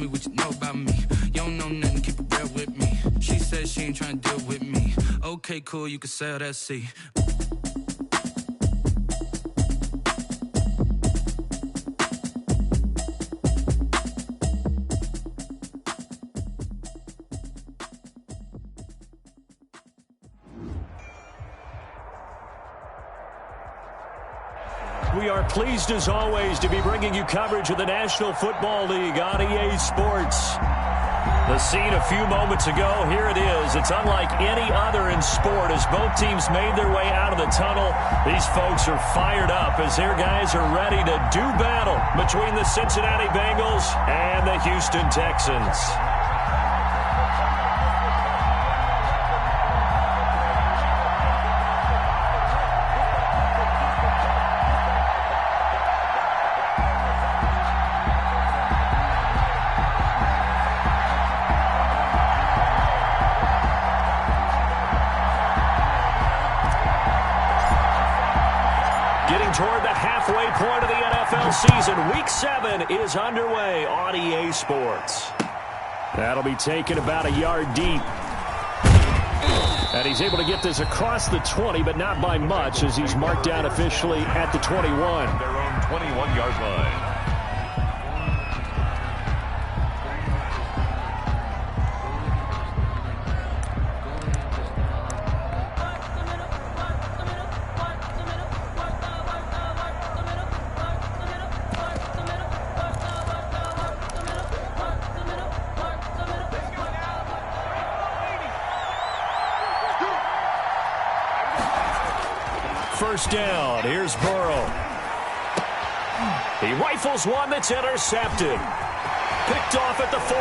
me what you know about me. You don't know nothing, keep it real with me. She said she ain't trying to deal with me. Okay, cool, you can sail that sea. We are pleased, as always, to be bringing you coverage of the National Football League on EA Sports. The scene a few moments ago, here it is. It's unlike any other in sport as both teams made their way out of the tunnel. These folks are fired up as their guys are ready to do battle between the Cincinnati Bengals and the Houston Texans. Toward the halfway point of the NFL season. Week 7 is underway on EA Sports. That'll be taken about a yard deep. And he's able to get this across the 20, but not by much as he's marked down officially at the 21. Their own 21-yard line. First down. Here's Burrow. He rifles one that's intercepted. Picked off at the 40.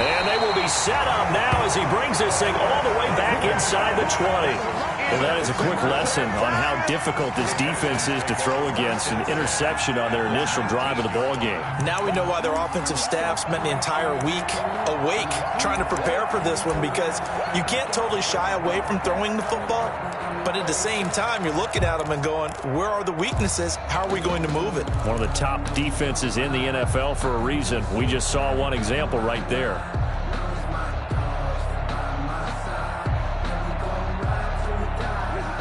And they will be set up now as he brings this thing all the way back inside the 20. Well, that is a quick lesson on how difficult this defense is to throw against. An interception on their initial drive of the ballgame. Now we know why their offensive staff spent the entire week awake trying to prepare for this one, because you can't totally shy away from throwing the football. But at the same time, you're looking at them and going, where are the weaknesses? How are we going to move it? One of the top defenses in the NFL for a reason. We just saw one example right there.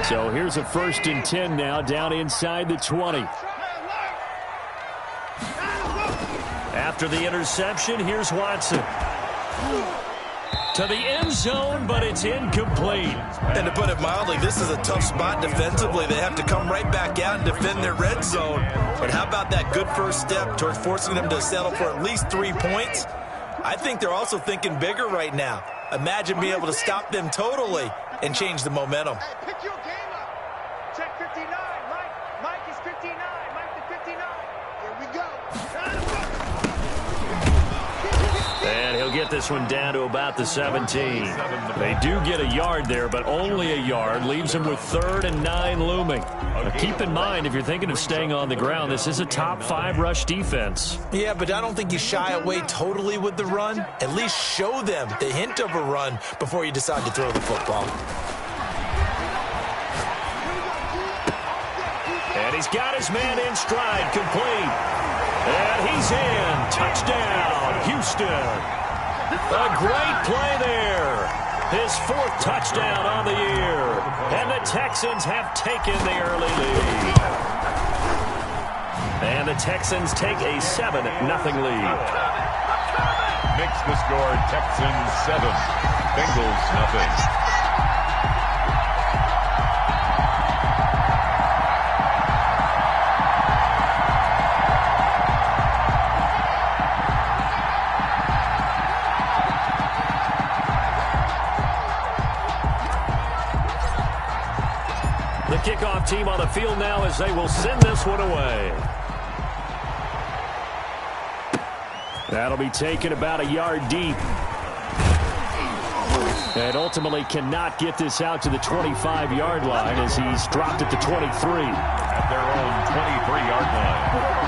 So here's a 1st and 10 now, down inside the 20. After the interception, here's Watson. To the end zone, but it's incomplete. And to put it mildly, this is a tough spot defensively. They have to come right back out and defend their red zone. But how about that good first step towards forcing them to settle for at least 3 points? I think they're also thinking bigger right now. Imagine being able to stop them totally and change the momentum. Hey, pick your game up. Check 59. Mike is 59. Mike to 59. Here we go. And he'll get this one down to about the 17. They do get a yard there, but only a yard. Leaves them with 3rd and 9 looming. But keep in mind, if you're thinking of staying on the ground, this is a top 5 rush defense. Yeah, but I don't think you shy away totally with the run. At least show them the hint of a run before you decide to throw the football. And he's got his man in stride, complete. And he's in. Touchdown, Houston. A great play there. His 4th touchdown on the year. And the Texans have taken the early lead. And the Texans take a 7-0 lead. Makes the score Texans 7, Bengals nothing. The kickoff team on the field now as they will send this one away. That'll be taken about a yard deep. And ultimately cannot get this out to the 25-yard line as he's dropped at the 23. At their own 23-yard line.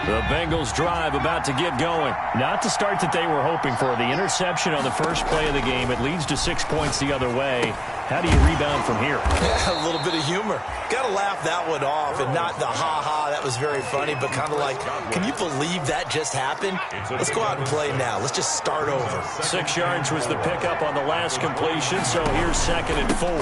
The Bengals drive about to get going. Not the start that they were hoping for. The interception on the first play of the game. It leads to 6 points the other way. How do you rebound from here? A little bit of humor. Got to laugh that one off, and not the ha-ha, that was very funny, but kind of like, can you believe that just happened? Let's go out and play now. Let's just start over. 6 yards was the pickup on the last completion, so here's 2nd and 4.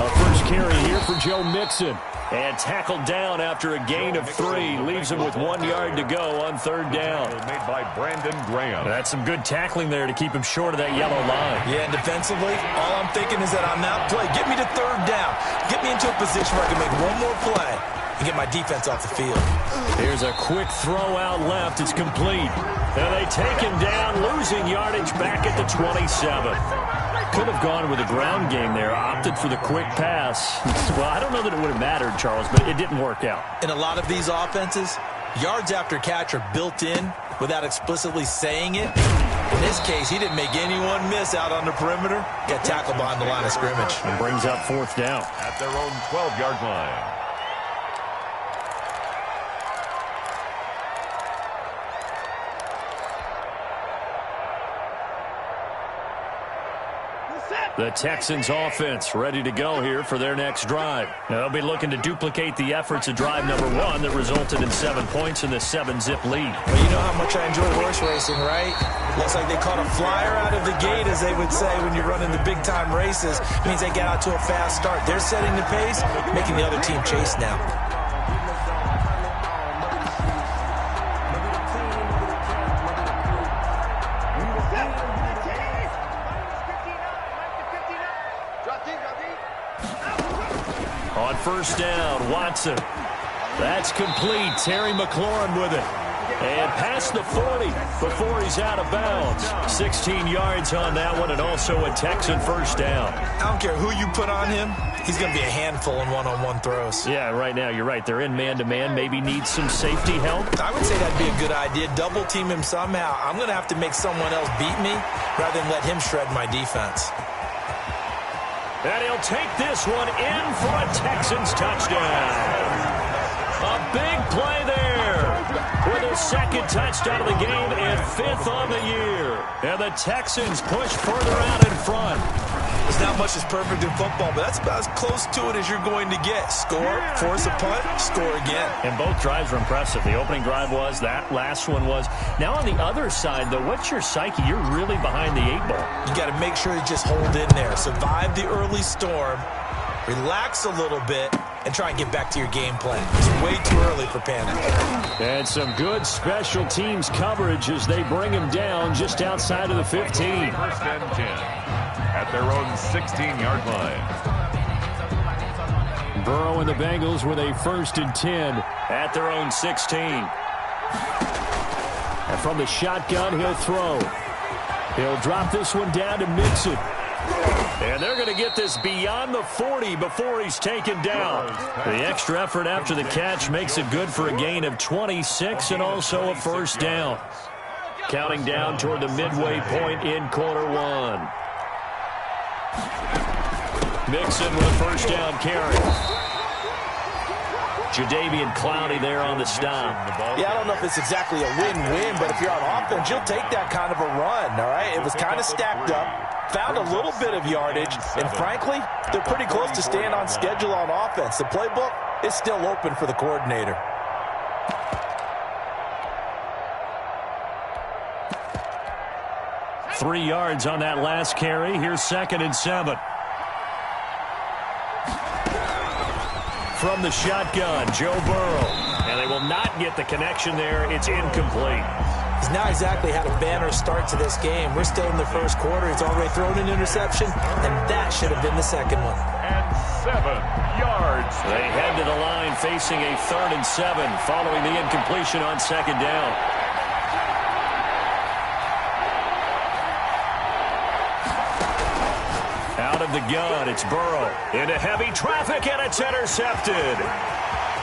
First carry here for Joe Mixon. And tackled down after a gain of 3. Leaves him with 1 yard to go on 3rd down. Made by Brandon Graham. That's some good tackling there to keep him short of that yellow line. Yeah, and defensively, all I'm thinking is that on that play, get me to 3rd down. Get me into a position where I can make one more play and get my defense off the field. Here's a quick throw out left. It's complete. And they take him down, losing yardage back at the 27. Could have gone with a ground game there, opted for the quick pass. Well, I don't know that it would have mattered, Charles, but it didn't work out. In a lot of these offenses, yards after catch are built in without explicitly saying it. In this case, he didn't make anyone miss out on the perimeter. Got tackled behind the line of scrimmage. And brings up 4th down. At their own 12-yard line. The Texans offense ready to go here for their next drive. They'll be looking to duplicate the efforts of drive number 1 that resulted in 7 points in the 7-zip lead. Well, you know how much I enjoy horse racing, right? Looks like they caught a flyer out of the gate, as they would say when you're running the big-time races. It means they get out to a fast start. They're setting the pace, making the other team chase now. On 1st down, Watson. That's complete. Terry McLaurin with it. And past the 40 before he's out of bounds. 16 yards on that one, and also a Texan 1st down. I don't care who you put on him. He's going to be a handful in one-on-one throws. Yeah, right now, you're right. They're in man-to-man. Maybe need some safety help. I would say that'd be a good idea. Double team him somehow. I'm going to have to make someone else beat me rather than let him shred my defense. And he'll take this one in for a Texans touchdown. A big play there with his 2nd touchdown of the game and 5th on the year. And the Texans push further out in front. There's not much that's perfect in football, but that's about as close to it as you're going to get. Score, force a punt, score again. And both drives were impressive. The opening drive was, that last one was. Now on the other side, though, what's your psyche? You're really behind the 8 ball. You got to make sure you just hold in there. Survive the early storm, relax a little bit, and try and get back to your game plan. It's way too early for panic. And some good special teams coverage as they bring him down just outside of the 15. 1st and 10. At their own 16-yard line. Burrow and the Bengals with a 1st and 10 at their own 16. And from the shotgun, he'll throw. He'll drop this one down to Mixon. And they're going to get this beyond the 40 before he's taken down. The extra effort after the catch makes it good for a gain of 26 and also a 1st down. Counting down toward the midway point in quarter 1. Mixon with a 1st down carry. Jadeveon Clowney there on the stop. Yeah, I don't know if it's exactly a win-win, but if you're on offense, you'll take that kind of a run, all right? It was kind of stacked up, found a little bit of yardage, and frankly, they're pretty close to staying on schedule on offense. The playbook is still open for the coordinator. Three yards on that last carry. Here's 2nd and 7. From the shotgun, Joe Burrow. And they will not get the connection there. It's incomplete. He's not exactly had a banner start to this game. We're still in the 1st quarter. He's already thrown an interception, and that should have been the 2nd one. And 7 yards. They head to the line facing a 3rd and 7 following the incompletion on 2nd down. Out of the gun, it's Burrow. Into heavy traffic, and it's intercepted.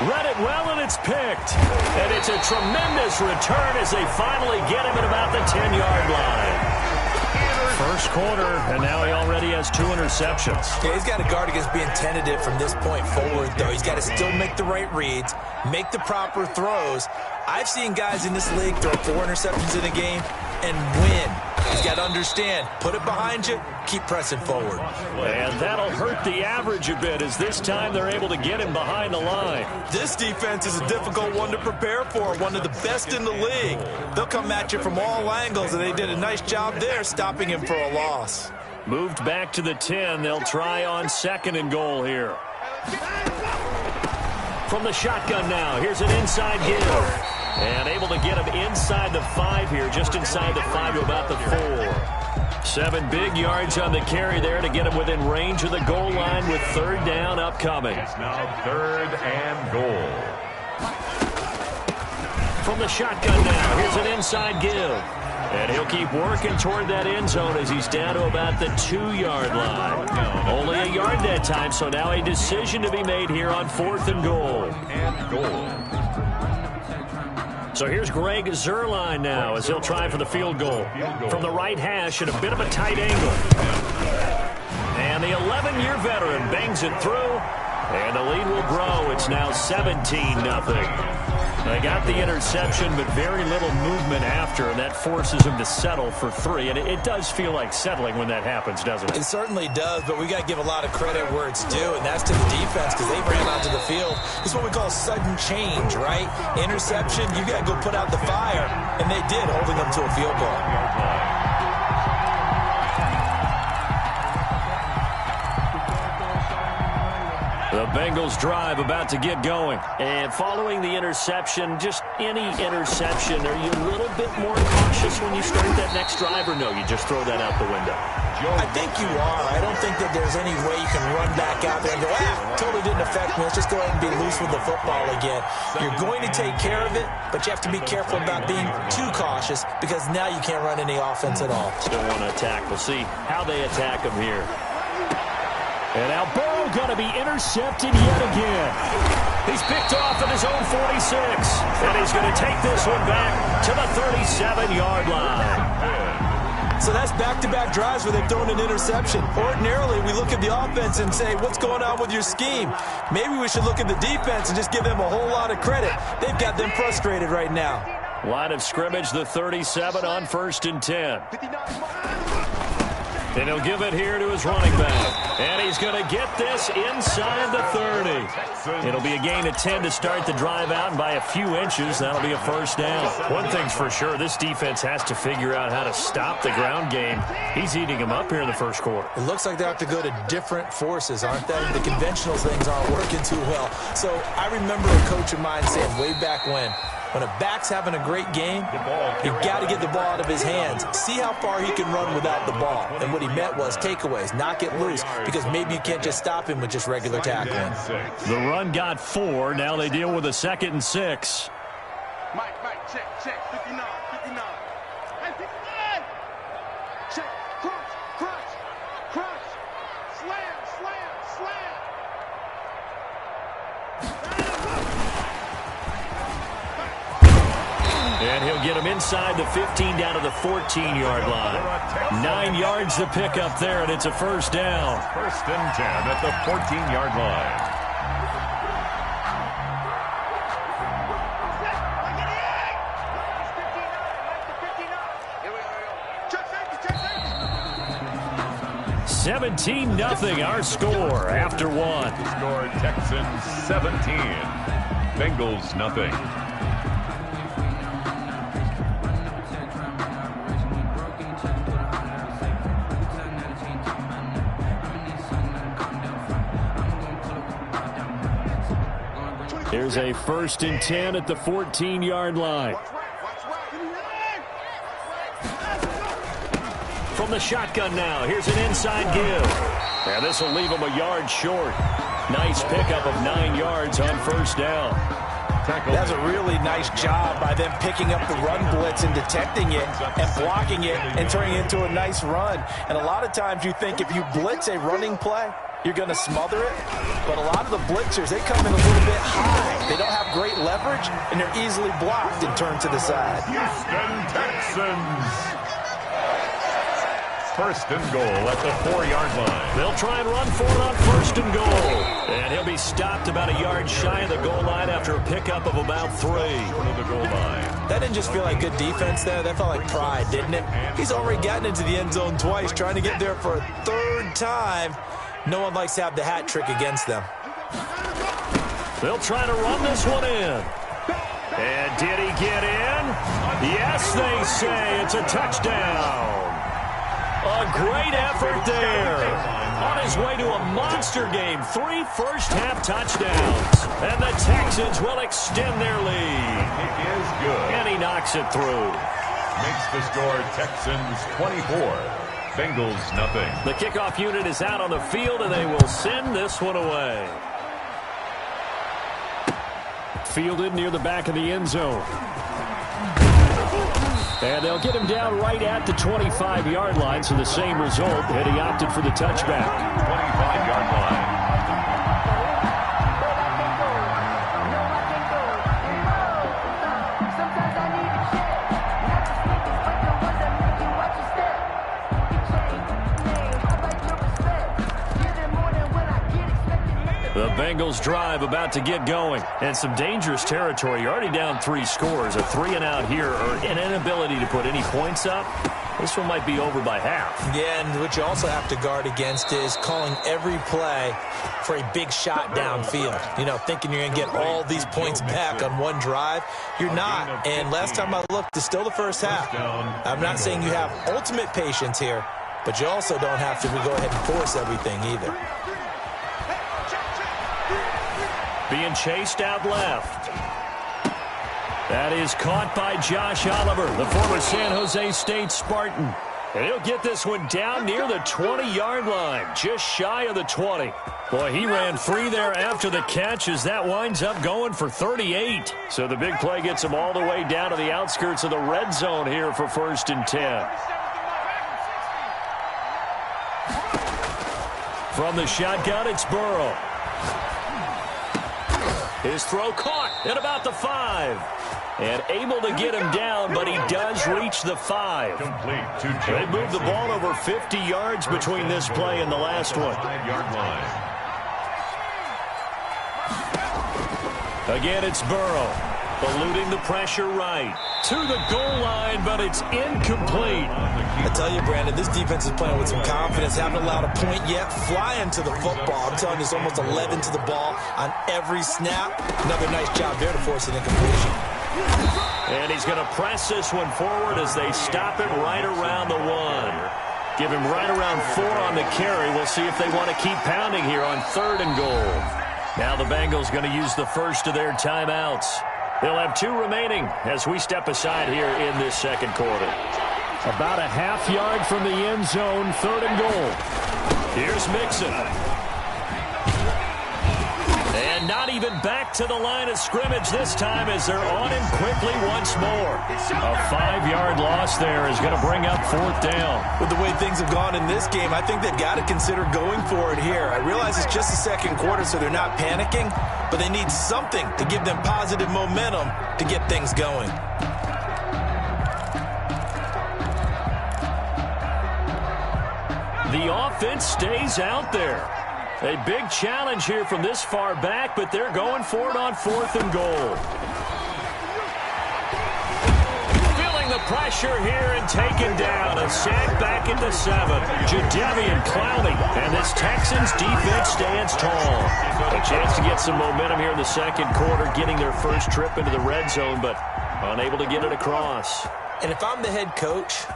Read it well, and it's picked. And it's a tremendous return as they finally get him at about the 10-yard line. 1st quarter, and now he already has 2 interceptions. Yeah, he's got to guard against being tentative from this point forward, though. He's got to still make the right reads, make the proper throws. I've seen guys in this league throw 4 interceptions in a game. and win. He's got to understand, put it behind you, keep pressing forward. And that'll hurt the average a bit as this time they're able to get him behind the line. This defense is a difficult one to prepare for, one of the best in the league. They'll come at you from all angles, and they did a nice job there stopping him for a loss. Moved back to the 10. They'll try on 2nd and goal here. From the shotgun now, here's an inside give. And able to get him inside the 5 here, just inside the 5 to about the 4. 7 big yards on the carry there to get him within range of the goal line with 3rd down upcoming. It's now 3rd and goal. From the shotgun now, here's an inside give. And he'll keep working toward that end zone as he's down to about the 2-yard line. Only a yard that time, so now a decision to be made here on 4th and goal. And goal. So here's Greg Zuerlein now as he'll try for the field goal. From the right hash at a bit of a tight angle. And the 11-year veteran bangs it through. And the lead will grow. It's now 17-0. They got the interception, but very little movement after, and that forces him to settle for 3. And it does feel like settling when that happens, doesn't it? It certainly does, but we got to give a lot of credit where it's due, and that's to the defense because they ran onto the field. It's what we call sudden change, right? Interception, you got to go put out the fire, and they did, holding them to a field goal. The Bengals drive about to get going. And following the interception, just any interception, are you a little bit more cautious when you start that next drive, or no, you just throw that out the window? I think you are. I don't think that there's any way you can run back out there and go, totally didn't affect me. Let's just go ahead and be loose with the football again. You're going to take care of it, but you have to be careful about being too cautious because now you can't run any offense at all. Still want to attack. We'll see how they attack him here. And now Burrow going to be intercepted yet again. He's picked off at his own 46. And he's going to take this one back to the 37-yard line. So that's back-to-back drives where they've thrown an interception. Ordinarily, we look at the offense and say, what's going on with your scheme? Maybe we should look at the defense and just give them a whole lot of credit. They've got them frustrated right now. Line of scrimmage, the 37 on 1st and 10. And he'll give it here to his running back. And he's going to get this inside the 30. It'll be a gain of 10 to start the drive out, and by a few inches, that'll be a 1st down. One thing's for sure, this defense has to figure out how to stop the ground game. He's eating him up here in the 1st quarter. It looks like they have to go to different forces, aren't they? The conventional things aren't working too well. So I remember a coach of mine saying way back when a back's having a great game, you've got to get the ball out of his hands. See how far he can run without the ball. And what he meant was takeaways, knock it loose, because maybe you can't just stop him with just regular tackling. The run got 4. Now they deal with a 2nd and 6. Mike, check, 59, 59. Hey, 59! Check, crunch, slam. And he'll get him inside the 15 down to the 14-yard line. 9 yards to pick up there, and it's a 1st down. 1st and 10 at the 14-yard line. Check 17-0 our score after 1. Score Texans 17. Bengals nothing. Here's a 1st and 10 at the 14-yard line. From the shotgun now, here's an inside give. And this will leave him a yard short. Nice pickup of 9 yards on 1st down. That's a really nice job by them picking up the run blitz and detecting it and blocking it and turning it into a nice run. And a lot of times you think if you blitz a running play, you're going to smother it. But a lot of the blitzers, they come in a little bit high. They don't have great leverage, and they're easily blocked and turned to the side. Houston Texans. first and goal at the 4-yard line. They'll try and run for it on first and goal. And he'll be stopped about a yard shy of the goal line after a pickup of about 3. To the goal line. That didn't just feel like good defense there. That felt like pride, didn't it? He's already gotten into the end zone twice, trying to get there for a 3rd time. No one likes to have the hat trick against them. They'll try to run this one in. And did he get in? Yes, they say it's a touchdown. A great effort there. On his way to a monster game, 3 first-half touchdowns. And the Texans will extend their lead. It is good. And he knocks it through. Makes the score Texans 24, Bengals nothing. The kickoff unit is out on the field, and they will send this one away. Fielded near the back of the end zone. And they'll get him down right at the 25-yard line, so the same result, and he opted for the touchback. 25-yard line. The Bengals drive about to get going. And some dangerous territory. You're already down 3 scores. A 3-and-out here, or an inability to put any points up. This one might be over by half. Yeah, and what you also have to guard against is calling every play for a big shot downfield. You know, thinking you're going to get all these points back on one drive. You're not. And last time I looked, it's still the first half. I'm not saying you have ultimate patience here, but you also don't have to go ahead and force everything either. Being chased out left. That is caught by Josh Oliver, the former San Jose State Spartan. And he'll get this one down near the 20-yard line, just shy of the 20. Boy, he ran free there after the catch as that winds up going for 38. So the big play gets him all the way down to the outskirts of the red zone here for 1st and 10. From the shotgun, it's Burrow. His throw caught at about the 5. And able to get him down, but he does reach the 5. Complete to They moved the ball over 50 yards between this play and the last one. 5-yard line. Again, it's Burrow. Eluding the pressure right. To the goal line, but it's incomplete. I tell you, Brandon, this defense is playing with some confidence. Haven't allowed a point yet. Flying to the football. I'm telling you, it's almost 11 to the ball on every snap. Another nice job there to force an incompletion. And he's going to press this one forward as they stop it right around the 1. Give him right around 4 on the carry. We'll see if they want to keep pounding here on 3rd and goal. Now the Bengals going to use the first of their timeouts. They'll have 2 remaining as we step aside here in this second quarter. About a half yard from the end zone, 3rd and goal. Here's Mixon. And not even back to the line of scrimmage this time as they're on him quickly once more. A 5-yard loss there is going to bring up 4th down. With the way things have gone in this game, I think they've got to consider going for it here. I realize it's just the second quarter, so they're not panicking, but they need something to give them positive momentum to get things going. The offense stays out there. A big challenge here from this far back, but they're going for it on 4th and goal. Feeling the pressure here and taken down. A sack back at the 7. Jadeveon Clowney, and this Texans defense stands tall. A chance to get some momentum here in the second quarter, getting their first trip into the red zone, but unable to get it across. And if I'm the head coach,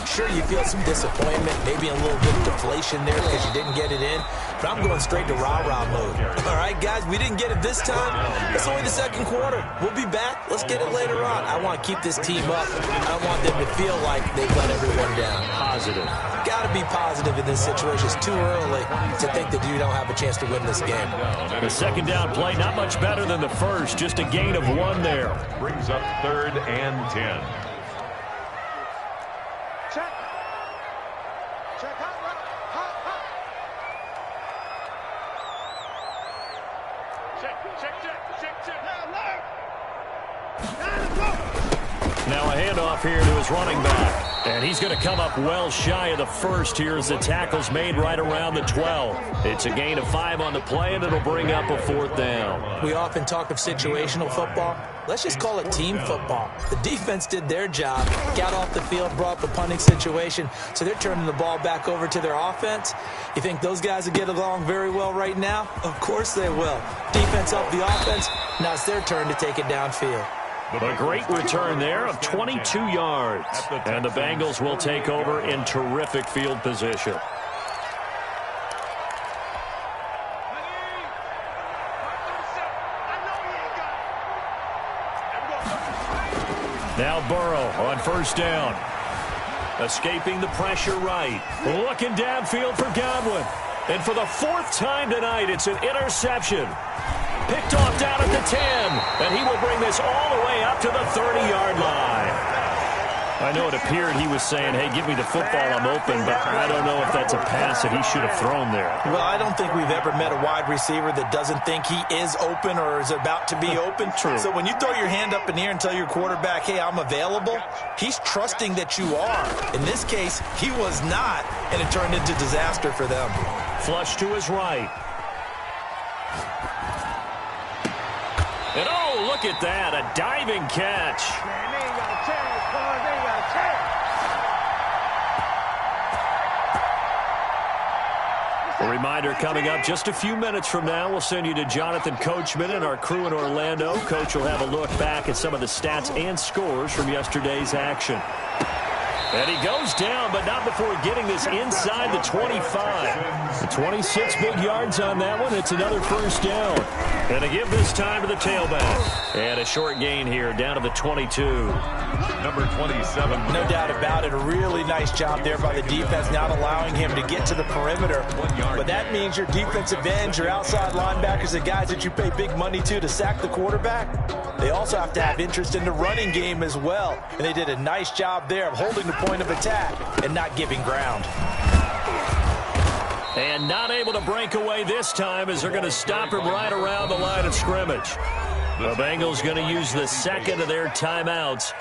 sure, you feel some disappointment, maybe a little bit of deflation there because you didn't get it in. But I'm going straight to rah-rah mode. All right, guys, we didn't get it this time. It's only the second quarter. We'll be back. Let's get it later on. I want to keep this team up. I want them to feel like they've let everyone down. Positive. Got to be positive in this situation. It's too early to think that you don't have a chance to win this game. The second down play, not much better than the first. Just a gain of 1 there. Brings up 3rd and 10. Check. Check. Hot. Check. Now a handoff here to his running back. And he's going to come up well shy of the first here as the tackle's made right around the 12. It's a gain of 5 on the play, and it'll bring up a 4th down. We often talk of situational football. Let's just call it team football. The defense did their job, got off the field, brought up the punting situation, so they're turning the ball back over to their offense. You think those guys will get along very well right now? Of course they will. Defense up the offense. Now it's their turn to take it downfield. A great return there of 22 yards. And the Bengals will take over in terrific field position. Now Burrow on 1st down. Escaping the pressure right. Looking downfield for Godwin. And for the 4th time tonight, it's an interception. Picked off down at the 10, and he will bring this all the way up to the 30-yard line. I know it appeared he was saying, hey, give me the football, I'm open, but I don't know if that's a pass that he should have thrown there. Well, I don't think we've ever met a wide receiver that doesn't think he is open or is about to be open. True. So when you throw your hand up in the air and tell your quarterback, hey, I'm available, he's trusting that you are. In this case, he was not, and it turned into disaster for them. Flush to his right. And oh, look at that, a diving catch. Man, they ain't got a chance, Carl. They ain't got a chance. A reminder coming up just a few minutes from now. We'll send you to Jonathan Coachman and our crew in Orlando. Coach will have a look back at some of the stats and scores from yesterday's action. And he goes down, but not before getting this inside the 25. The 26 big yards on that one. It's another 1st down. And they give this time to the tailback. And a short gain here, down to the 22. Number 27. No doubt about it. A really nice job there by the defense, not allowing him to get to the perimeter. But that means your defensive ends, your outside linebackers, the guys that you pay big money to sack the quarterback, they also have to have interest in the running game as well. And they did a nice job there of holding the point of attack and not giving ground. And not able to break away this time as they're going to stop him right around the line of scrimmage. The Bengals going to use the 2nd of their timeouts.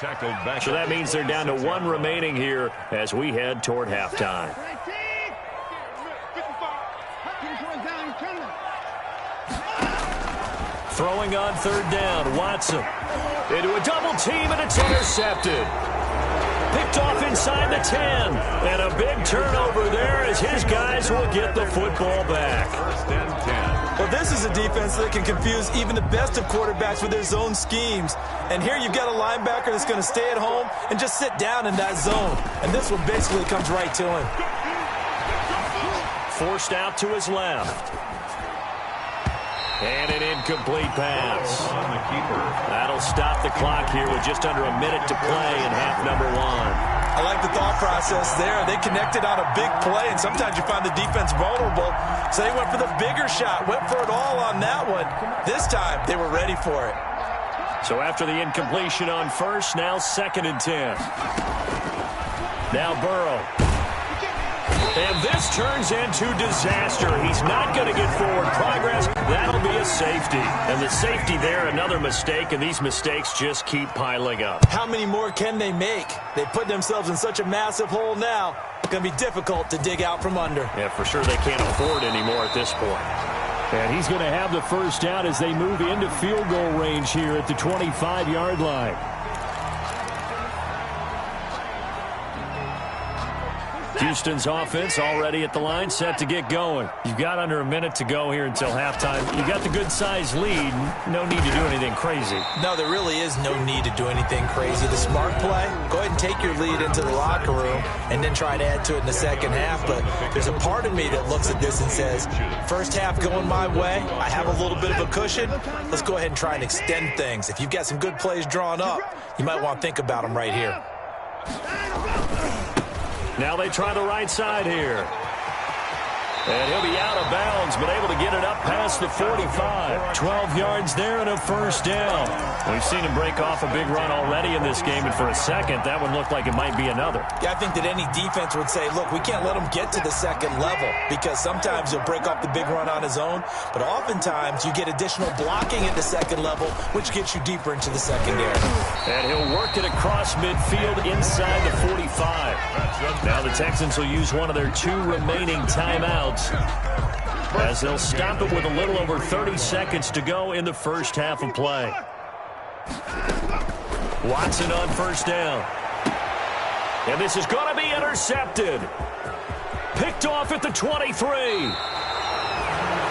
So that means they're down to 1 remaining here as we head toward halftime. Throwing on 3rd down, Watson. Into a double team, and it's intercepted. Picked off inside the 10. And a big turnover there as his guys will get the football back. 1st and 10. Well, this is a defense that can confuse even the best of quarterbacks with their zone schemes. And here you've got a linebacker that's going to stay at home and just sit down in that zone. And this one basically comes right to him. Forced out to his left. And an incomplete pass. That'll stop the clock here with just under a minute to play in half number 1. I like the thought process there. They connected on a big play, and sometimes you find the defense vulnerable. So they went for the bigger shot, went for it all on that one. This time, they were ready for it. So after the incompletion on 1st, now 2nd and 10. Now Burrow. And this turns into disaster. He's not going to get forward progress. That'll be a safety. And the safety there, another mistake, and these mistakes just keep piling up. How many more can they make? They put themselves in such a massive hole now. It's going to be difficult to dig out from under. Yeah, for sure they can't afford any more at this point. And he's going to have the 1st down as they move into field goal range here at the 25-yard line. Houston's offense already at the line, set to get going. You've got under a minute to go here until halftime. You got the good-sized lead. No need to do anything crazy. No, there really is no need to do anything crazy. The smart play, go ahead and take your lead into the locker room and then try to add to it in the 2nd half. But there's a part of me that looks at this and says, 1st half going my way, I have a little bit of a cushion. Let's go ahead and try and extend things. If you've got some good plays drawn up, you might want to think about them right here. Now they try the right side here. And he'll be out of bounds, but able to get it up past the 45. 12 yards there and a first down. We've seen him break off a big run already in this game, and for a second, that one looked like it might be another. Yeah, I think that any defense would say, look, we can't let him get to the second level, because sometimes he'll break off the big run on his own, but oftentimes you get additional blocking at the second level, which gets you deeper into the secondary. And he'll work it across midfield inside the 45. Now the Texans will use one of their 2 remaining timeouts, as they'll stop it with a little over 30 seconds to go in the first half of play. Watson on first down. And this is going to be intercepted. Picked off at the 23.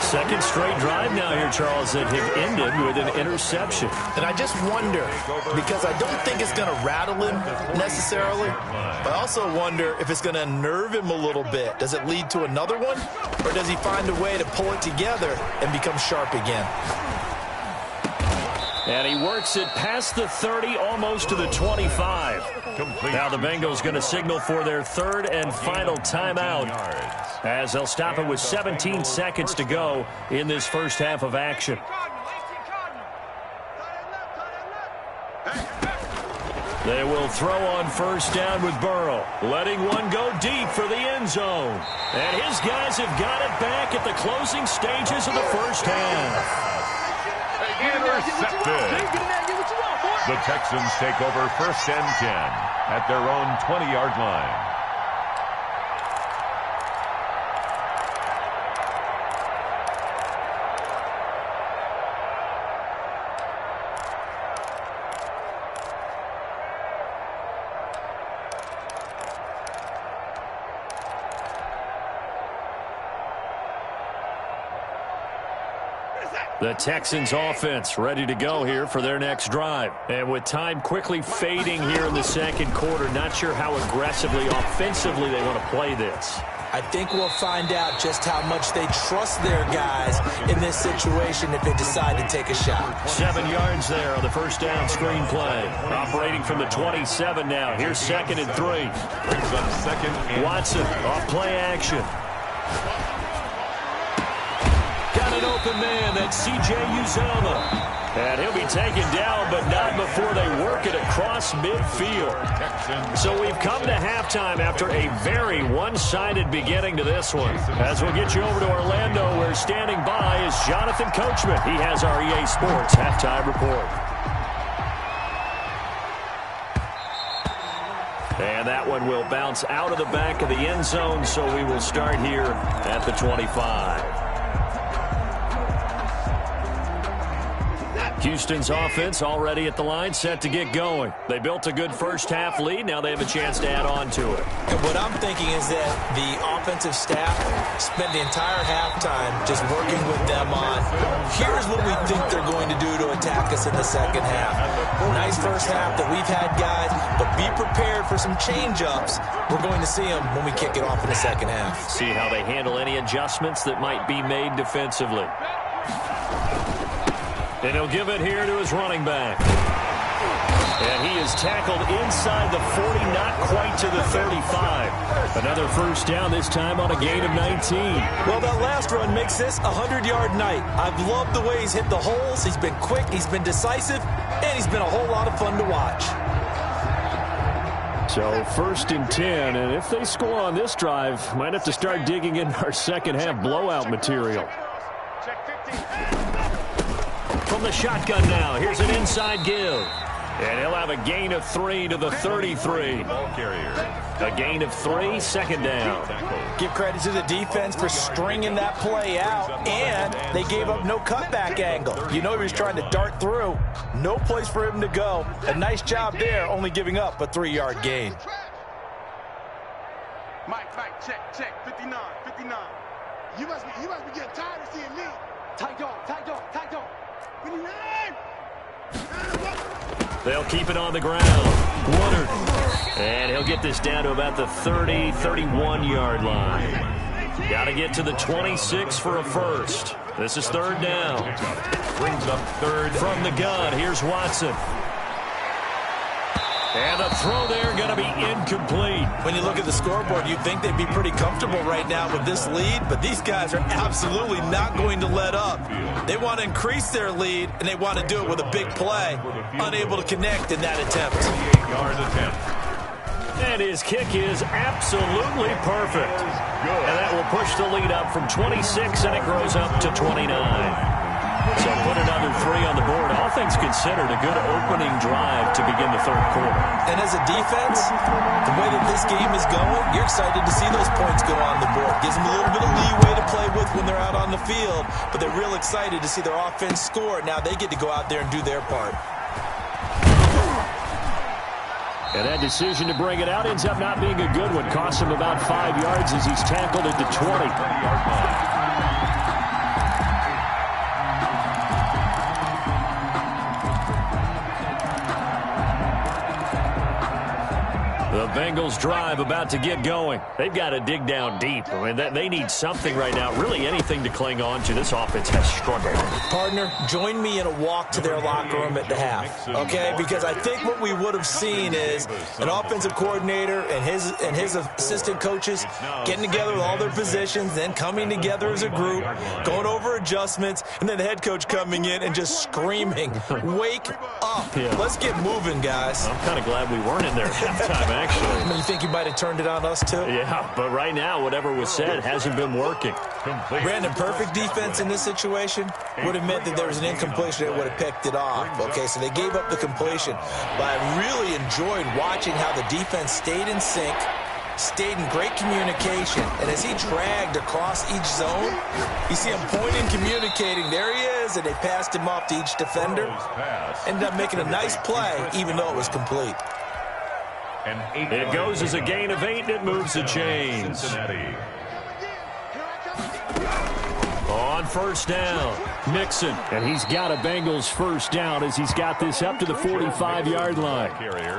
Second straight drive now here, Charles, that have ended with an interception. And I just wonder, because I don't think it's going to rattle him necessarily, but I also wonder if it's going to unnerve him a little bit. Does it lead to another one, or does he find a way to pull it together and become sharp again? And he works it past the 30, almost to the 25. Complete. Now the Bengals going to signal for their third and final timeout, as they'll stop it with 17 seconds to go in this first half of action. They will throw on first down with Burrow, letting one go deep for the end zone. And his guys have got it back at the closing stages of the first half. Intercepted. The Texans take over 1st and 10 at their own 20-yard line. The Texans offense ready to go here for their next drive. And with time quickly fading here in the second quarter, not sure how aggressively, offensively they want to play this. I think we'll find out just how much they trust their guys in this situation if they decide to take a shot. 7 yards there on the first down screen play. Operating from the 27 now. Here's 2nd and 3. Brings up 2nd and Watson off play action. Got an open man. That's C.J. Uzomah. And he'll be taken down, but not before they work it across midfield. So we've come to halftime after a very one-sided beginning to this one. As we'll get you over to Orlando, where standing by is Jonathan Coachman. He has our EA Sports halftime report. And that one will bounce out of the back of the end zone, so we will start here at the 25. Houston's offense already at the line, set to get going. They built a good first-half lead. Now they have a chance to add on to it. What I'm thinking is that the offensive staff spent the entire halftime just working with them on, here's what we think they're going to do to attack us in the second half. Nice first half that we've had, guys, but be prepared for some change-ups. We're going to see them when we kick it off in the second half. See how they handle any adjustments that might be made defensively. And he'll give it here to his running back. And he is tackled inside the 40, not quite to the 35. Another first down, this time on a gain of 19. Well, that last run makes this a 100-yard night. I've loved the way he's hit the holes. He's been quick, he's been decisive, and he's been a whole lot of fun to watch. So 1st and 10, and if they score on this drive, might have to start digging in our second half blowout material. From the shotgun now, here's an inside give. And he'll have a gain of 3 to the 33. ball carrier. A gain of 3, 2nd down. Give credit to the defense for stringing that play out, and they gave up no cutback angle. You know he was trying to dart through. No place for him to go. A nice job there, only giving up a 3-yard gain. Mike, check, 59. You must be getting tired of seeing me. Tight dog. 59. They'll keep it on the ground. Woodard. And he'll get this down to about the 30, 31-yard line. Got to get to the 26 for a first. This is 3rd down. Brings up 3rd. From the gun, here's Watson. And the throw there going to be incomplete. When you look at the scoreboard, you'd think they'd be pretty comfortable right now with this lead, but these guys are absolutely not going to let up. They want to increase their lead, and they want to do it with a big play. Unable to connect in that attempt. 58-yard attempt. And his kick is absolutely perfect. And that will push the lead up from 26, and it grows up to 29. So put another 3 on the board. All things considered, a good opening drive to begin the third quarter. And as a defense, the way that this game is going, you're excited to see those points go on the board. Gives them a little bit of leeway to play with when they're out on the field, but they're real excited to see their offense score. Now they get to go out there and do their part. And that decision to bring it out ends up not being a good one. Costs him about 5 yards as he's tackled at the 20. The Bengals drive about to get going. They've got to dig down deep. I mean, they need something right now, really anything to cling on to. This offense has struggled. Partner, join me in a walk to their locker room at the half, okay? Because I think what we would have seen is an offensive coordinator and his assistant coaches getting together with all their positions, then coming together as a group, going over adjustments, and then the head coach coming in and just screaming, "Wake up. Yeah. Let's get moving, guys." I'm kind of glad we weren't in there at halftime, actually. I mean, you think you might have turned it on us, too? Yeah, but right now, whatever was said hasn't been working. Brandon, perfect defense in this situation would have meant that there was an incompletion that would have picked it off. Okay, so they gave up the completion. But I really enjoyed watching how the defense stayed in sync, stayed in great communication, and as he dragged across each zone, you see him pointing, communicating. There he is, and they passed him off to each defender. Ended up making a nice play, even though it was complete. It goes as a gain of 8, and it moves the chains. On first down, Mixon, and he's got a Bengals first down as he's got this up to the 45-yard line.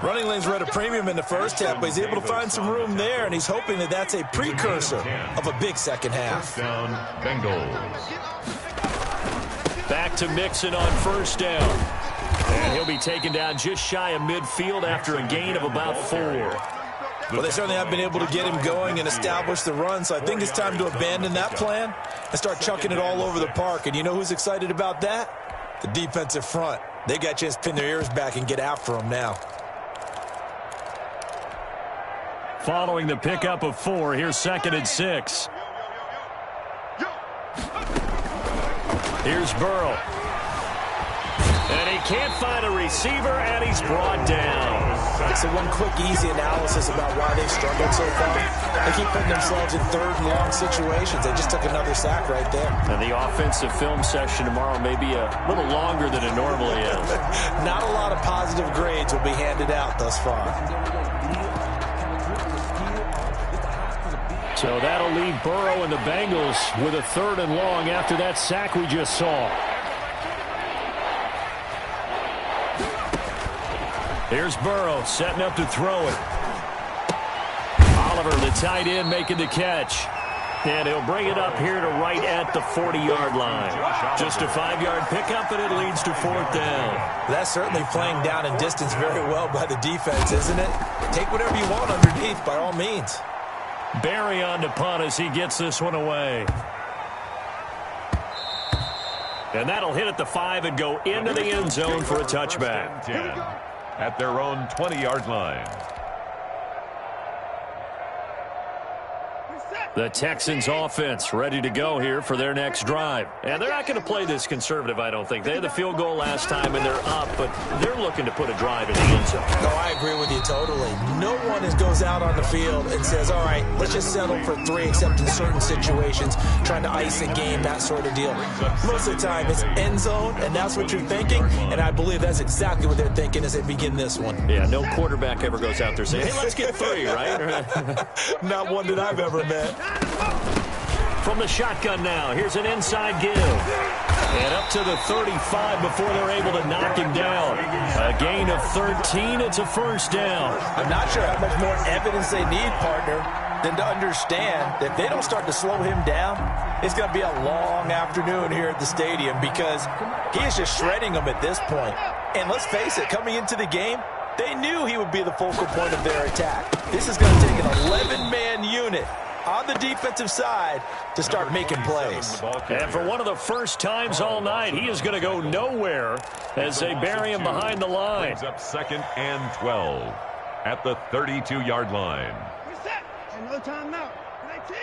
Running lanes were at a premium in the first half, but he's able to find some room there, and he's hoping that that's a precursor of a big second half. Down, Bengals. Back to Mixon on first down. And he'll be taken down just shy of midfield after a gain of about 4. Well, they certainly have been able to get him going and establish the run, so I think it's time to abandon that plan and start chucking it all over the park. And you know who's excited about that? The defensive front. They got a chance to pin their ears back and get after him now. Following the pickup of 4, here's 2nd and 6. Here's Burrow. And he can't find a receiver, and he's brought down. So one quick, easy analysis about why they've struggled so far. They keep putting themselves in third and long situations. They just took another sack right there. And the offensive film session tomorrow may be a little longer than it normally is. Not a lot of positive grades will be handed out thus far. So that'll leave Burrow and the Bengals with a 3rd and long after that sack we just saw. Here's Burrow setting up to throw it. Oliver, the tight end, making the catch. And he'll bring it up here to right at the 40-yard line. Just a 5-yard pickup, and it leads to 4th down. That's certainly playing down in distance very well by the defense, isn't it? Take whatever you want underneath, by all means. Barry on to punt as he gets this one away. And that'll hit at the 5 and go into the end zone for a touchback. 10 at their own 20-yard line. The Texans offense ready to go here for their next drive. And they're not going to play this conservative, I don't think. They had the field goal last time, and they're up, but they're looking to put a drive in the end zone. No, I agree with you totally. No one goes out on the field and says, all right, let's just settle for 3, except in certain situations, trying to ice a game, that sort of deal. Most of the time, it's end zone, and that's what you're thinking, and I believe that's exactly what they're thinking as they begin this one. Yeah, no quarterback ever goes out there saying, hey, let's get 3, right? Not one that I've ever met. From the shotgun now, here's an inside give. And up to the 35 before they're able to knock him down. A gain of 13, it's a first down. I'm not sure how much more evidence they need, partner, than to understand that if they don't start to slow him down, it's going to be a long afternoon here at the stadium because he is just shredding them at this point. And let's face it, coming into the game, They knew he would be the focal point of their attack. This is going to take an 11-man unit on the defensive side to start making plays. And for one of the first times all night, he is going to go nowhere as they bury him behind the line. Brings up 2nd and 12 at the 32-yard line. Reset. No timeout. 19.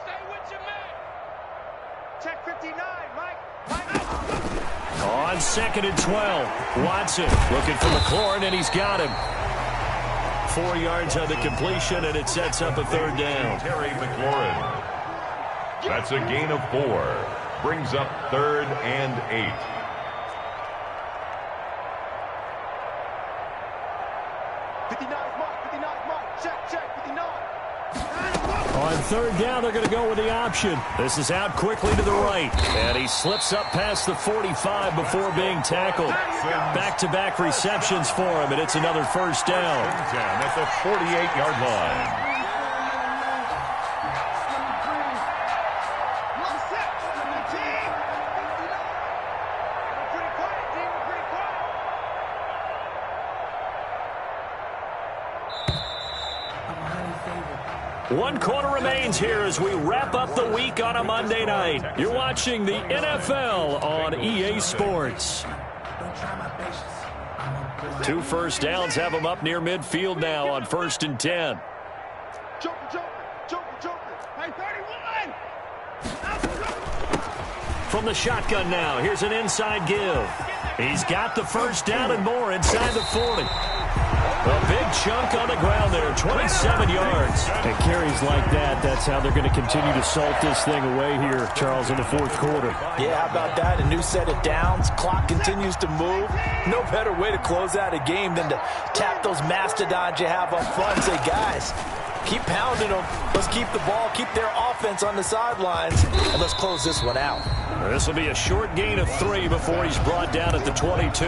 Stay with your man. Check 59, Mike. On 2nd and 12, Watson looking for McLaurin, and he's got him. 4 yards on the completion, and it sets up a 3rd down. Terry McLaurin. That's a gain of 4. Brings up 3rd and 8. On 3rd down, they're going to go with the option. This is out quickly to the right, and he slips up past the 45 before being tackled. Back-to-back receptions for him, and it's another 1st down. At the 48-yard line. One quarter remains here as we wrap up the week on a Monday night. You're watching the NFL on EA Sports. 2 first downs have them up near midfield now on 1st and 10. From the shotgun now, here's an inside give. He's got the 1st down and more inside the 40. A big chunk on the ground there, 27 yards. And carries like that, that's how they're going to continue to salt this thing away here, Charles, in the 4th quarter. Yeah, how about that? A new set of downs. Clock continues to move. No better way to close out a game than to tap those mastodons you have up front and say, guys, keep pounding them. Let's keep the ball, keep their offense on the sidelines, and let's close this one out. This will be a short gain of 3 before he's brought down at the 22.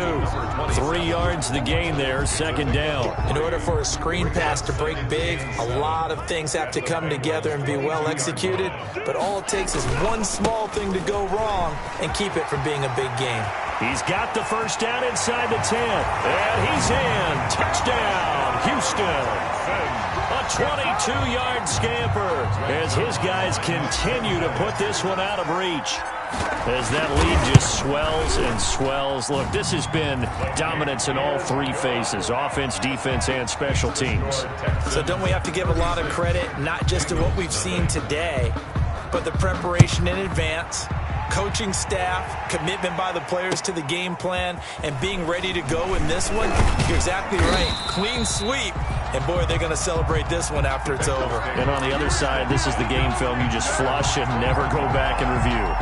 3 yards the gain there, 2nd down. In order for a screen pass to break big, a lot of things have to come together and be well executed, but all it takes is one small thing to go wrong and keep it from being a big game. He's got the 1st down inside the 10, and he's in. Touchdown, Houston. A 22-yard scamper as his guys continue to put this one out of reach. As that lead just swells and swells. Look, this has been dominance in all 3 phases, offense, defense, and special teams. So don't we have to give a lot of credit, not just to what we've seen today, but the preparation in advance, coaching staff, commitment by the players to the game plan, and being ready to go in this one? You're exactly right. Clean sweep. And, boy, they're going to celebrate this one after it's over. And on the other side, this is the game film you just flush and never go back and review.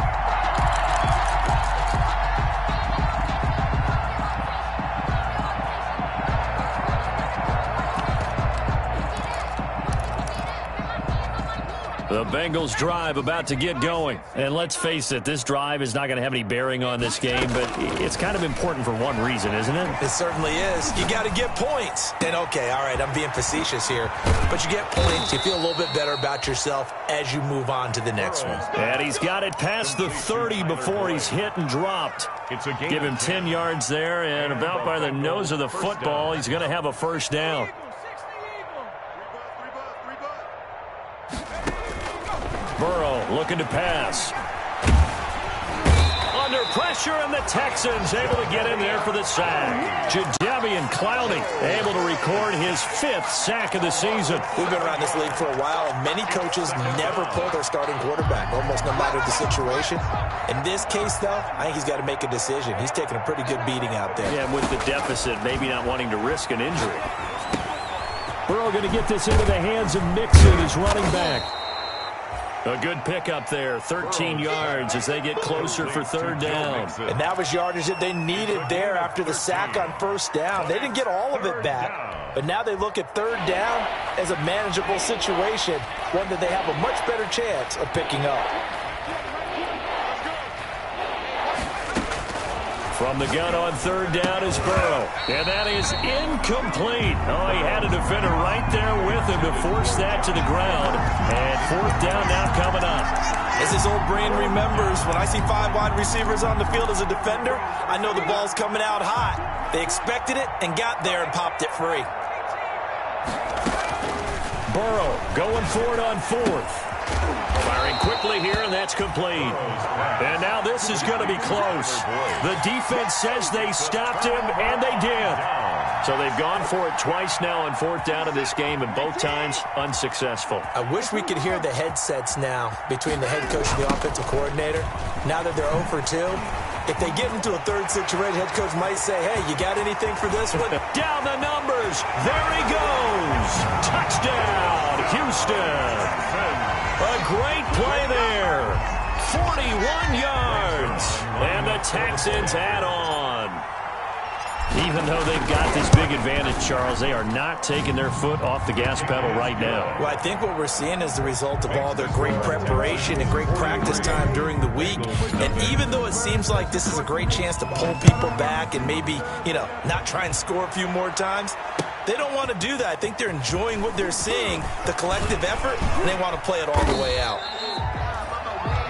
The Bengals drive about to get going. And let's face it, this drive is not going to have any bearing on this game, but it's kind of important for one reason, isn't it? It certainly is. You got to get points. And, okay, all right, I'm being facetious here, but you get points. You feel a little bit better about yourself as you move on to the next one. And he's got it past the 30 before he's hit and dropped. Give him 10 yards there, and about by the nose of the football, he's going to have a 1st down. Burrow looking to pass. Under pressure, and the Texans able to get in there for the sack. Jadeveon Clowney able to record his 5th sack of the season. We've been around this league for a while, and many coaches never pull their starting quarterback, almost no matter the situation. In this case, though, I think he's got to make a decision. He's taking a pretty good beating out there. Yeah, with the deficit, maybe not wanting to risk an injury. Burrow going to get this into the hands of Mixon, his running back. A good pickup there, 13 yards as they get closer for 3rd down. And that was yardage that they needed there after the sack on 1st down. They didn't get all of it back, but now they look at 3rd down as a manageable situation, one that they have a much better chance of picking up. From the gun on third down is Burrow. And that is incomplete. Oh, he had a defender right there with him to force that to the ground. And fourth down now coming up. As his old brain remembers, when I see 5 wide receivers on the field as a defender, I know the ball's coming out hot. They expected it and got there and popped it free. Burrow going for it on fourth. Firing quickly here, and that's complete. And now this is going to be close. The defense says they stopped him, and they did. So they've gone for it twice now on fourth down in this game, and both times unsuccessful. I wish we could hear the headsets now between the head coach and the offensive coordinator. Now that they're 0 for 2, if they get into a third situation, head coach might say, hey, you got anything for this one? Down the numbers. There he goes. Touchdown, Houston. A great play there. 41 yards. And the Texans add on. Even though they've got this big advantage, Charles, they are not taking their foot off the gas pedal right now. Well, I think what we're seeing is the result of all their great preparation and great practice time during the week. And even though it seems like this is a great chance to pull people back and maybe, not try and score a few more times, they don't want to do that. I think they're enjoying what they're seeing, the collective effort, and they want to play it all the way out.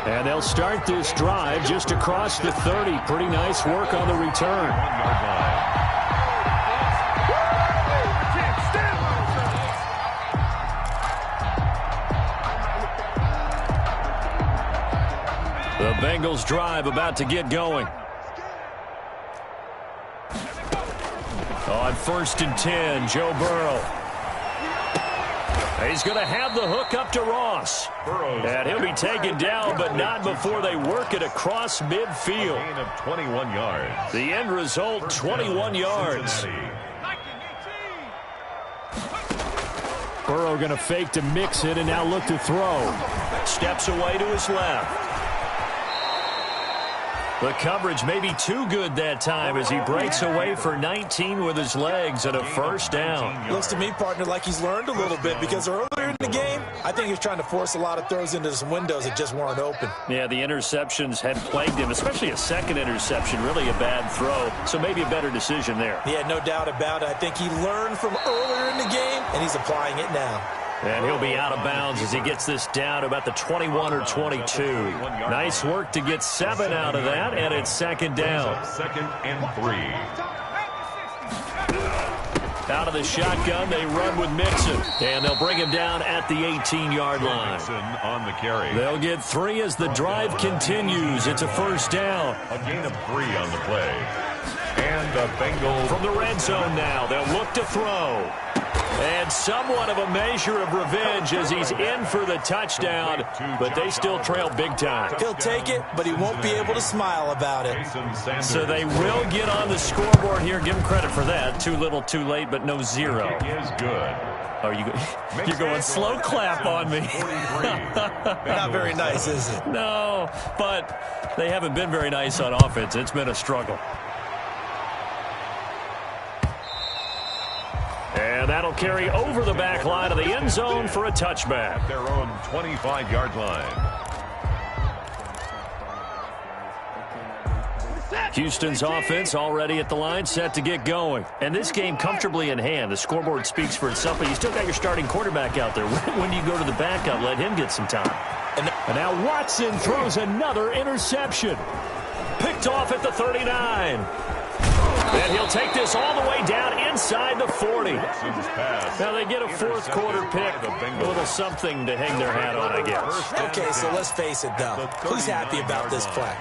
And they'll start this drive just across the 30. Pretty nice work on the return. The Bengals drive about to get going. On 1st and 10, Joe Burrow. He's going to have the hook up to Ross. And he'll be taken down, but not before they work it across midfield. A gain of 21 yards. The end result, 21 yards. Burrow going to fake to mix it and now look to throw. Steps away to his left. The coverage may be too good that time as he breaks away for 19 with his legs and a first down. Looks to me, partner, like he's learned a little bit because earlier in the game, I think he was trying to force a lot of throws into some windows that just weren't open. Yeah, the interceptions had plagued him, especially a second interception, really a bad throw. So maybe a better decision there. Yeah, no doubt about it. I think he learned from earlier in the game, and he's applying it now. And he'll be out of bounds as he gets this down to about the 21 or 22. Nice work to get 7 out of that, and it's second down. 2nd and 3. Out of the shotgun, they run with Mixon, and they'll bring him down at the 18-yard line. Mixon on the carry. They'll get 3 as the drive continues. It's a first down. A gain of 3 on the play. And the Bengals from the red zone now. They'll look to throw. And somewhat of a measure of revenge as he's in for the touchdown, but they still trail big time. He'll take it, but he won't be able to smile about it. So they will get on the scoreboard here. Give him credit for that. Too little, too late, but no zero. Is good. Oh, you're going slow clap on me. Not very nice, is it? No, but they haven't been very nice on offense. It's been a struggle. And that'll carry over the back line of the end zone for a touchback. Their own 25-yard line. Houston's offense already at the line, set to get going. And this game comfortably in hand. The scoreboard speaks for itself, but you still got your starting quarterback out there. When do you go to the backup? Let him get some time. And now Watson throws another interception. Picked off at the 39. And he'll take this all the way down inside the 40. Now they get a fourth quarter pick. A little something to hang their hat on, I guess. Okay, so let's face it, though. Who's happy about this play?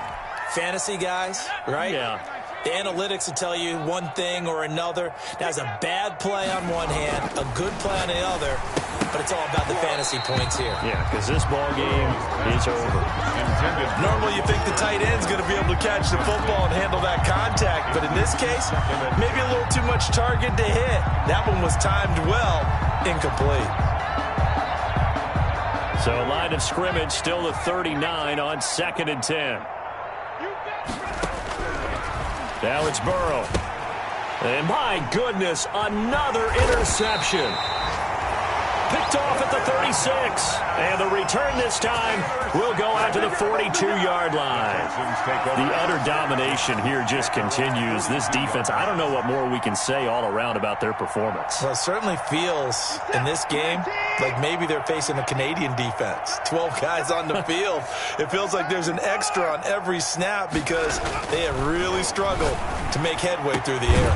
Fantasy guys, right? Yeah. The analytics will tell you one thing or another. That's a bad play on one hand, a good play on the other, but it's all about the fantasy points here. Yeah, because this ball game is over. Normally you think the tight end's going to be able to catch the football and handle that contact, but in this case, maybe a little too much target to hit. That one was timed well, incomplete. So line of scrimmage still the 39 on 2nd and 10. Now it's Burrow. And my goodness, another interception. Picked picked off at the 36. And the return this time will go out to the 42-yard line. The utter domination here just continues. This defense, I don't know what more we can say all around about their performance. Well, it certainly feels in this game like maybe they're facing a Canadian defense. 12 guys on the field. It feels like there's an extra on every snap because they have really struggled to make headway through the air.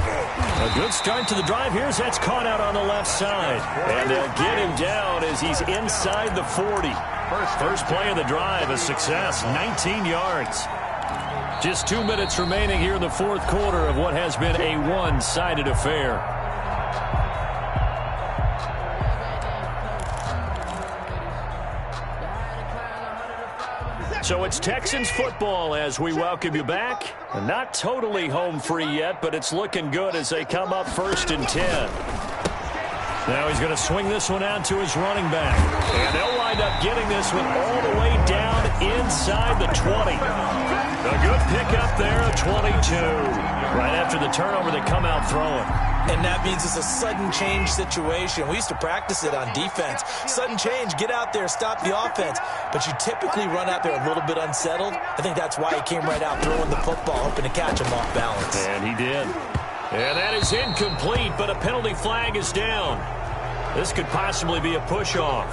A good start to the drive here as that's caught out on the left side. And they'll get him down as he's inside the 40. First play of the drive, a success, 19 yards. Just 2 minutes remaining here in the fourth quarter of what has been a one-sided affair. So it's Texans football as we welcome you back. Not totally home free yet, but it's looking good as they come up 1st and 10. Now he's going to swing this one out to his running back. And they'll wind up getting this one all the way down inside the 20. A good pickup there, a 22. Right after the turnover, they come out throwing. And that means it's a sudden change situation. We used to practice it on defense. Sudden change, get out there, stop the offense. But you typically run out there a little bit unsettled. I think that's why he came right out throwing the football, hoping to catch him off balance. And he did. And that is incomplete, but a penalty flag is down. This could possibly be a push-off.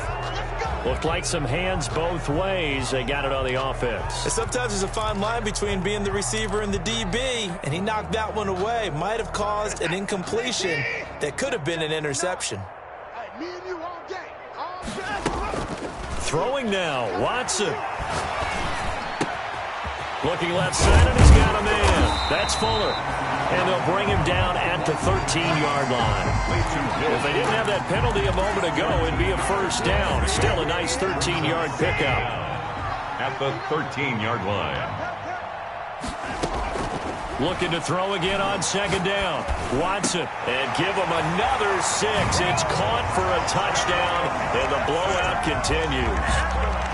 Looked like some hands both ways. They got it on the offense. And sometimes there's a fine line between being the receiver and the DB, and he knocked that one away. Might have caused an incompletion that could have been an interception. Throwing now, Watson. Looking left side, and he's got a man. That's Fuller. And they'll bring him down at the 13-yard line. If they didn't have that penalty a moment ago, it'd be a first down. Still a nice 13-yard pickup. At the 13-yard line. Looking to throw again on 2nd down. Watson, and give him another 6. It's caught for a touchdown, and the blowout continues.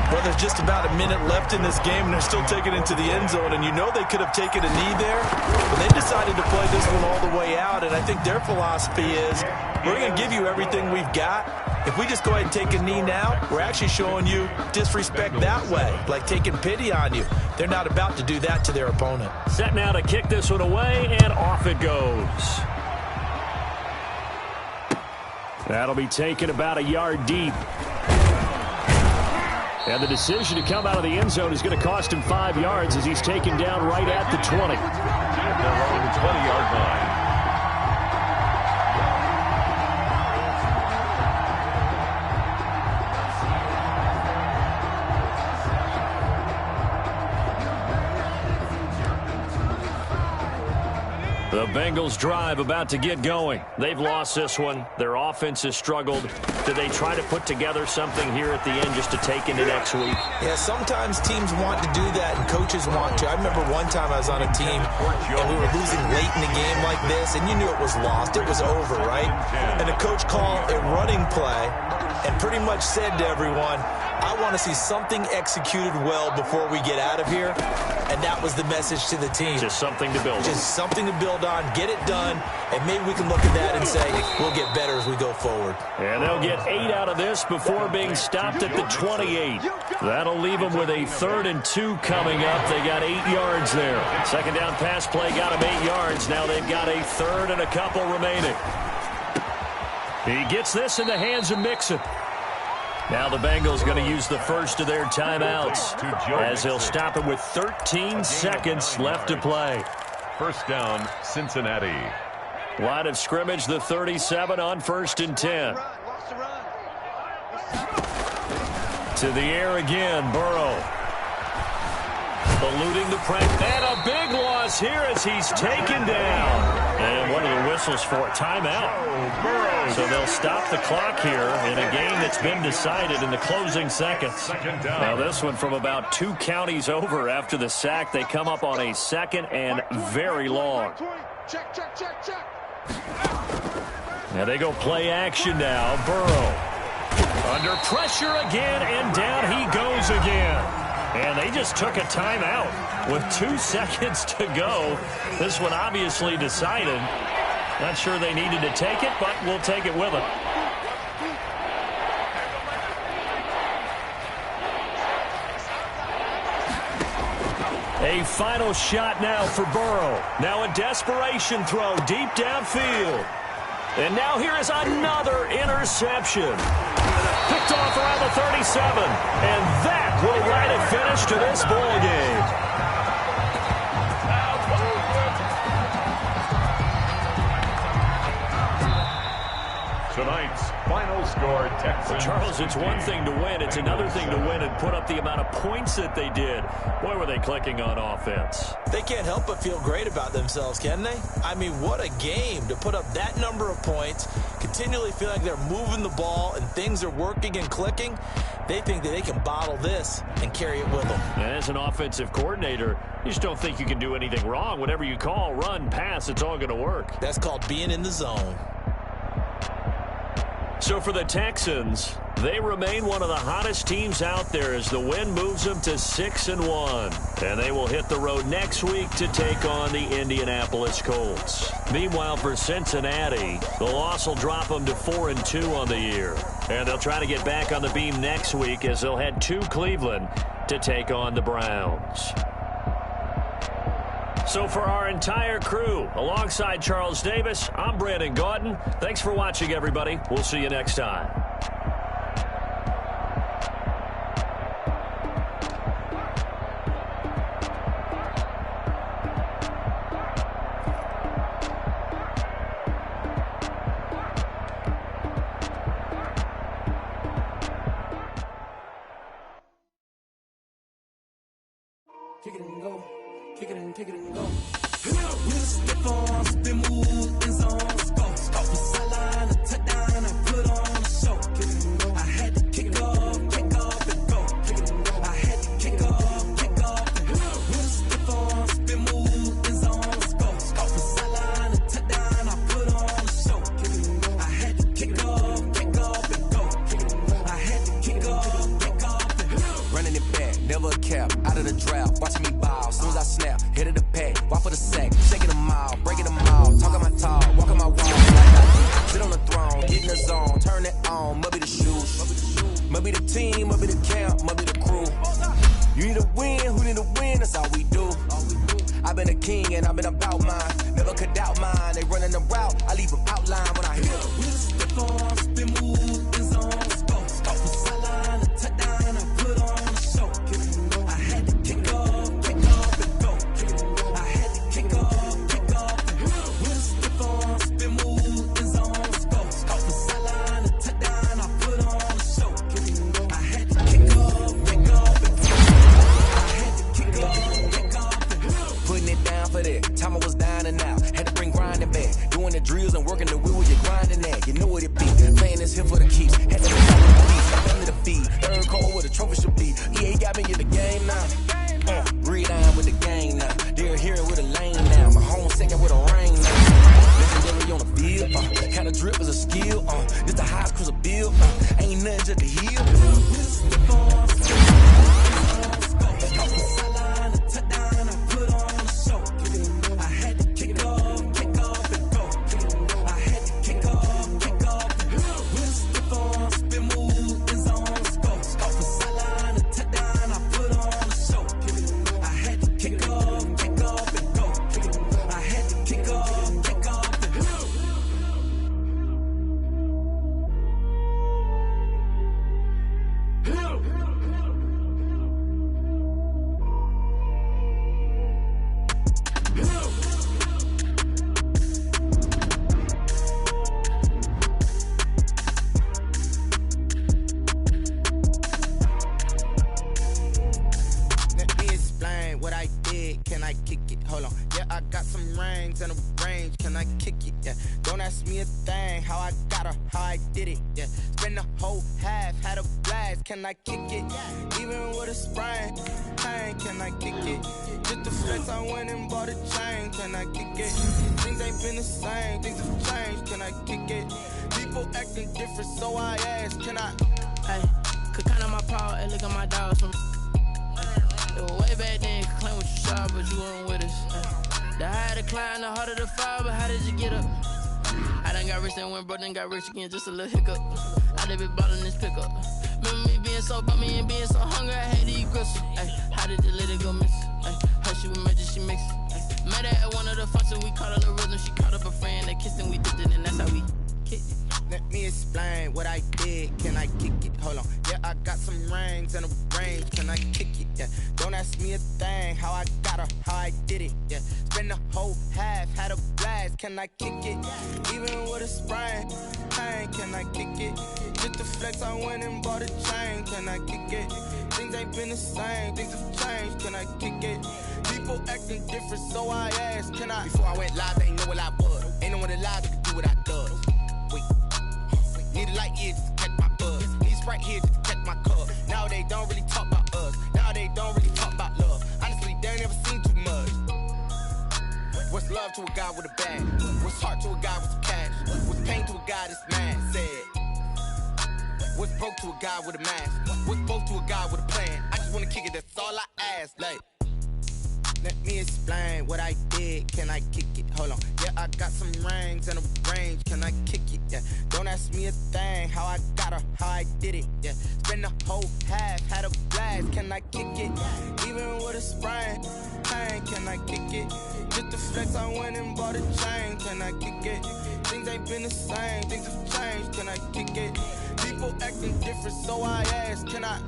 Well, there's just about a minute left in this game, and they're still taking it into the end zone. And you know they could have taken a knee there, but they decided to play this one all the way out. And I think their philosophy is, we're going to give you everything we've got. If we just go ahead and take a knee now, we're actually showing you disrespect that way, like taking pity on you. They're not about to do that to their opponent. Set now to kick this one away, and off it goes. That'll be taken about a yard deep. And the decision to come out of the end zone is going to cost him 5 yards as he's taken down right at the 20. At their own 20-yard line. The Bengals drive about to get going. They've lost this one. Their offense has struggled. Do they try to put together something here at the end just to take into next week? Yeah, sometimes teams want to do that and coaches want to. I remember one time I was on a team and we were losing late in the game like this, and you knew it was lost. It was over, right? And the coach called a running play and pretty much said to everyone, I want to see something executed well before we get out of here. And that was the message to the team. Just something to build on. Just something to build on, get it done, and maybe we can look at that and say, we'll get better as we go forward. And they'll get 8 out of this before being stopped at the 28. That'll leave them with a 3rd and 2 coming up. They got 8 yards there. Second down pass play got them 8 yards. Now they've got a 3rd and a couple remaining. He gets this in the hands of Mixon. Now the Bengals going to use the first of their timeouts as they'll stop it with 13 seconds left to play. First down, Cincinnati. Line of scrimmage, the 37 on 1st and 10. To the air again, Burrow. Eluding the pressure. And a big loss here as he's taken down. And one of the whistles for a timeout. So they'll stop the clock here in a game that's been decided in the closing seconds. Now this one from about 2 counties over after the sack. They come up on a 2nd and very long. Now they go play action now. Burrow under pressure again, and down he goes again. And they just took a timeout with 2 seconds to go. This one obviously decided. Not sure they needed to take it, but we'll take it with them. A final shot now for Burrow. Now a desperation throw deep downfield. And now here is another interception. Picked off around the 37. And that will write a finish to this ball game. Tonight's final score, Texans. Well, Charles, it's one thing to win. It's another thing to win and put up the amount of points that they did. Boy, were they clicking on offense. They can't help but feel great about themselves, can they? I mean, what a game to put up that number of points, continually feel like they're moving the ball and things are working and clicking. They think that they can bottle this and carry it with them. And as an offensive coordinator, you just don't think you can do anything wrong. Whatever you call, run, pass, it's all going to work. That's called being in the zone. So for the Texans, they remain one of the hottest teams out there as the win moves them to 6-1. And they will hit the road next week to take on the Indianapolis Colts. Meanwhile, for Cincinnati, the loss will drop them to 4-2 on the year. And they'll try to get back on the beam next week as they'll head to Cleveland to take on the Browns. So for our entire crew, alongside Charles Davis, I'm Brandon Gaudin. Thanks for watching, everybody. We'll see you next time. Kick it and go. Kick it and kick it and go. We'll stiff on, spin, move, and zones, go. Off the sideline, a touchdown, I put on a show. Kick it and go. I had to kick off and go. Kick it and go. I had to kick off and go. We'll stiff on, spin, move, and zones, go. Off the sideline, a touchdown, I put on a show. Kick it and go. I had to kick off and go. Kick it and go. I had to kick off and go. Running it back, never a cap, out of the drought, watching me bow, soon as I snap, hit of the pack, walk for the sack, shaking them all, breaking them all, talking my talk, walking my walk, sit on the throne, get in the zone, turn it on, must be the shoes, must be the team, must be the camp, must be the crew. You need a win, who need a win, that's all we do. I've been a king and I've been about mine, never could doubt mine, they running the route, I leave them outline when I hit them. We'll stiff on, spin, move, and zones, go. Off the sideline, a touchdown, I put on a show. Kick it and go. I had to kick off and go. Kick it and go. I had to kick off and go. We'll stiff on, spin, move, and zones, go. Off the sideline, a touchdown, I put on a show. Kick it and go. I had to kick off and go. I had to kick off and go. Putting it down for that, time I was down and out, had to bring grinding back, doing the drills and working the wheel where you're grinding at, you know what it be, playing this here for the keeps, had to make out with the beats, family to feed, third cold where the trophy should be, EA got me in the game now, breathe down with the gang now, they're here with a lane now, my home second with a rain now, legendary on the field, kind of drip is a skill, this the highest cruiser bill, ain't nothing just the heel. Off the sideline, a touchdown, I put on a show. I had to kick off and go. I had to kick off and go. We'll stiff on, spin, move, and zones, go. Off the sideline, a touchdown, I put on a show. I had to kick off and go. I had to kick off and go. Let me explain what I did. Can I kick it? Hold on. Yeah, I got some rings and a range. Can I kick it? Yeah. Don't ask me a thing. How I got her, how I did it. Yeah. Spend the whole half, had a blast. Can I kick it? Even with a sprain. Hey, can I kick it? Just the flex, I went and bought a chain. Can I kick it? Things ain't been the same. Things have changed. Can I kick it? People acting different, so I ask. Can I? Hey, could count on my power and look at my dogs from. It was way back then, could claim what you saw, but you weren't with us. The higher the climb, the harder the fall, but how did you get up? I done got rich and went broke, then got rich again, just a little hiccup. I done been ballin' this pickup. Remember me being so bummy and being so hungry, I had to eat gristle. Ay, how did the lady go miss? Ay, how she was magic, she mixed. Met her at one of the functions, we caught her the rhythm. She caught up a friend, they kissed and we dipped it, and that's how we kicked it. Let me explain what I did. Can I kick it? Hold on. Yeah, I got some rings and a range. Can I kick it? Yeah. Don't ask me a thing. How I got her, how I did it. Yeah. Spend the whole half, had a blast. Can I kick it? Even with a sprain. Pain, can I kick it? Just the flex, I went and bought a chain. Can I kick it? Things ain't been the same. Things have changed. Can I kick it? People acting different, so I asked, can I? Before I went live, they ain't know what I was. Ain't no one alive that could do what I does. Wait. Need a light here just to catch my buzz. Need Sprite here just to catch my cup. Now they don't really talk about us. Now they don't really talk about love. Honestly, they ain't never seen too much. What's love to a guy with a bag? What's heart to a guy with some cash? What's pain to a guy that's mad? Said. What's broke to a guy with a mask? What's both to a guy with a plan? I just wanna kick it, that's all I ask. Like, let me explain what I did. Can I kick it? Hold on. Yeah, I got some rings and a range. Can I kick it? Yeah. Don't ask me a thing. How I got her, how I did it. Yeah. Spend the whole half, had a blast. Can I kick it? Even with a sprain. Pain, can I kick it? Just the flex, I went and bought a chain. Can I kick it? Things ain't been the same. Things have changed. Can I kick it? People acting different, so I asked, can I?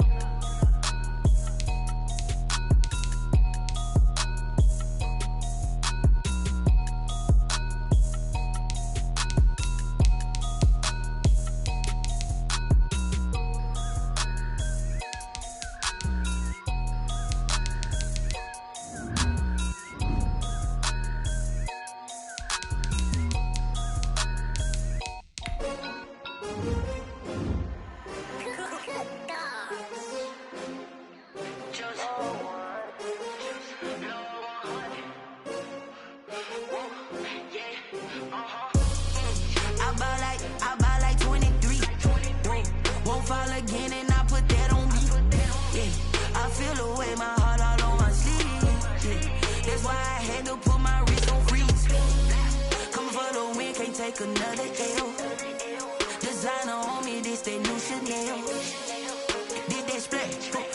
Another L. Designer on me, this that new Chanel. Did that splash?